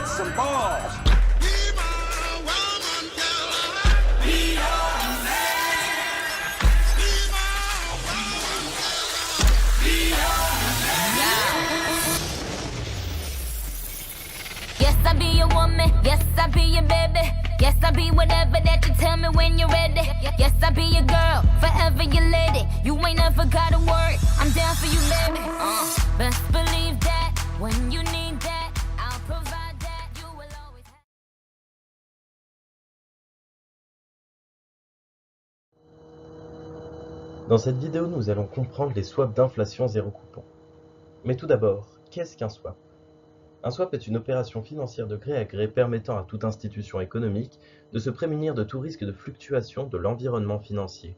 get some balls. Yes, I be your woman. Yes, I be your baby. Yes, I be whatever that you tell me when you're ready. Yes, I be your girl, forever your lady. You ain't never gotta worry, I'm down for you, baby. Best believe that when you need that, I'll provide that. You will always have. Dans cette vidéo, nous allons comprendre les swaps d'inflation zéro coupon. Mais tout d'abord, qu'est-ce qu'un swap? Un swap est une opération financière de gré à gré permettant à toute institution économique de se prémunir de tout risque de fluctuation de l'environnement financier.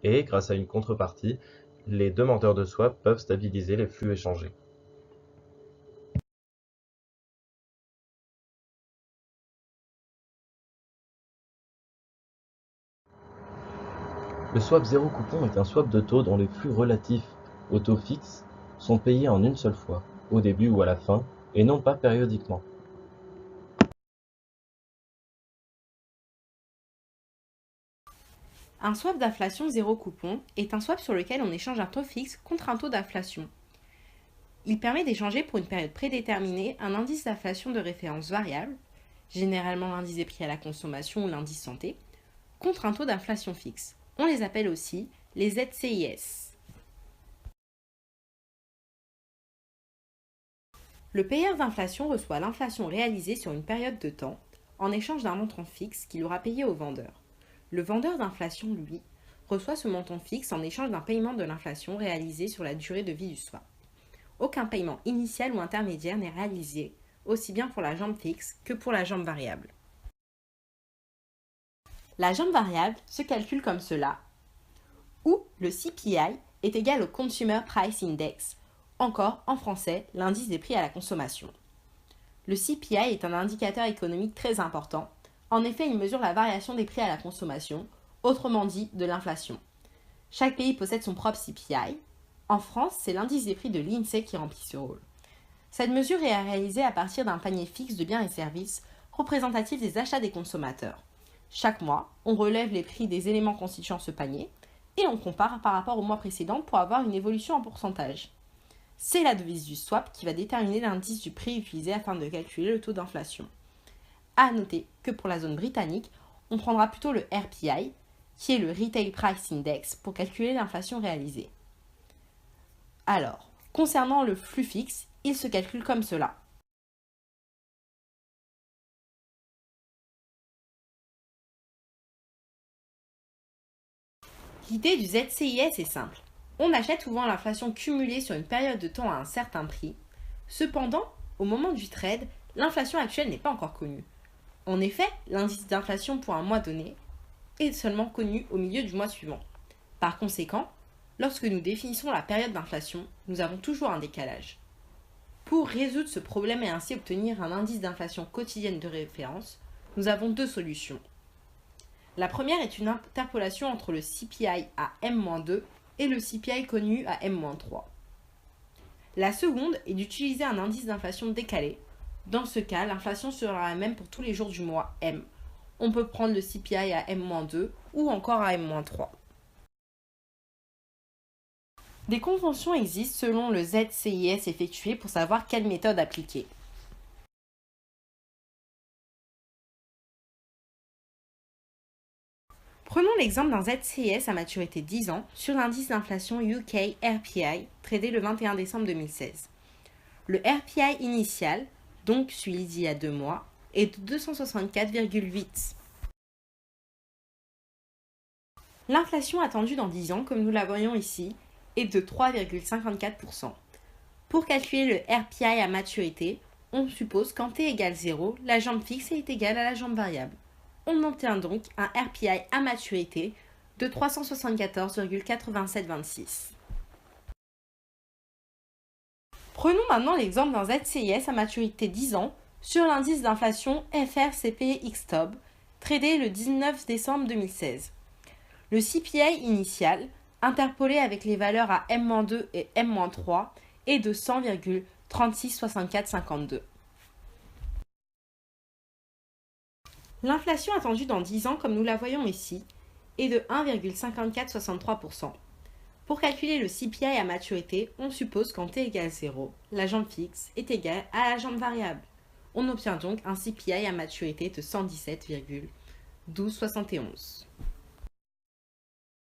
Et, grâce à une contrepartie, les demandeurs de swap peuvent stabiliser les flux échangés. Le swap zéro coupon est un swap de taux dont les flux relatifs au taux fixe sont payés en une seule fois, au début ou à la fin, et non pas périodiquement. Un swap d'inflation zéro coupon est un swap sur lequel on échange un taux fixe contre un taux d'inflation. Il permet d'échanger pour une période prédéterminée un indice d'inflation de référence variable, généralement l'indice des prix à la consommation ou l'indice santé, contre un taux d'inflation fixe. On les appelle aussi les ZCIS. Le payeur d'inflation reçoit l'inflation réalisée sur une période de temps en échange d'un montant fixe qu'il aura payé au vendeur. Le vendeur d'inflation, lui, reçoit ce montant fixe en échange d'un paiement de l'inflation réalisé sur la durée de vie du swap. Aucun paiement initial ou intermédiaire n'est réalisé, aussi bien pour la jambe fixe que pour la jambe variable. La jambe variable se calcule comme cela, où le CPI est égal au Consumer Price Index, encore en français l'indice des prix à la consommation. Le CPI est un indicateur économique très important. En effet, il mesure la variation des prix à la consommation, autrement dit de l'inflation. Chaque pays possède son propre CPI. En France, c'est l'indice des prix de l'INSEE qui remplit ce rôle. Cette mesure est réalisée à partir d'un panier fixe de biens et services représentatif des achats des consommateurs. Chaque mois, on relève les prix des éléments constituant ce panier et on compare par rapport au mois précédent pour avoir une évolution en pourcentage. C'est la devise du swap qui va déterminer l'indice du prix utilisé afin de calculer le taux d'inflation. À noter que pour la zone britannique, on prendra plutôt le RPI, qui est le Retail Price Index, pour calculer l'inflation réalisée. Alors, concernant le flux fixe, il se calcule comme cela. L'idée du ZCIS est simple. On achète souvent l'inflation cumulée sur une période de temps à un certain prix. Cependant, au moment du trade, l'inflation actuelle n'est pas encore connue. En effet, l'indice d'inflation pour un mois donné est seulement connu au milieu du mois suivant. Par conséquent, lorsque nous définissons la période d'inflation, nous avons toujours un décalage. Pour résoudre ce problème et ainsi obtenir un indice d'inflation quotidienne de référence, nous avons deux solutions. La première est une interpolation entre le CPI à M-2 et le CPI connu à M-3. La seconde est d'utiliser un indice d'inflation décalé. Dans ce cas, l'inflation sera la même pour tous les jours du mois M. On peut prendre le CPI à M-2 ou encore à M-3. Des conventions existent selon le ZCIS effectué pour savoir quelle méthode appliquer. Prenons l'exemple d'un ZCIS à maturité 10 ans sur l'indice d'inflation UK RPI, tradé le 21 décembre 2016. Le RPI initial, donc celui d'il y a 2 mois, est de 264,8. L'inflation attendue dans 10 ans, comme nous la voyons ici, est de 3,54%. Pour calculer le RPI à maturité, on suppose qu'en t égale 0, la jambe fixe est égale à la jambe variable. On obtient donc un RPI à maturité de 374,8726. Prenons maintenant l'exemple d'un ZCIS à maturité 10 ans sur l'indice d'inflation FRCP-XTOB, tradé le 19 décembre 2016. Le CPI initial, interpolé avec les valeurs à M-2 et M-3, est de 100,366452. L'inflation attendue dans 10 ans, comme nous la voyons ici, est de 1,5463%. Pour calculer le CPI à maturité, on suppose qu'en t égale 0, la jambe fixe est égale à la jambe variable. On obtient donc un CPI à maturité de 117,1271.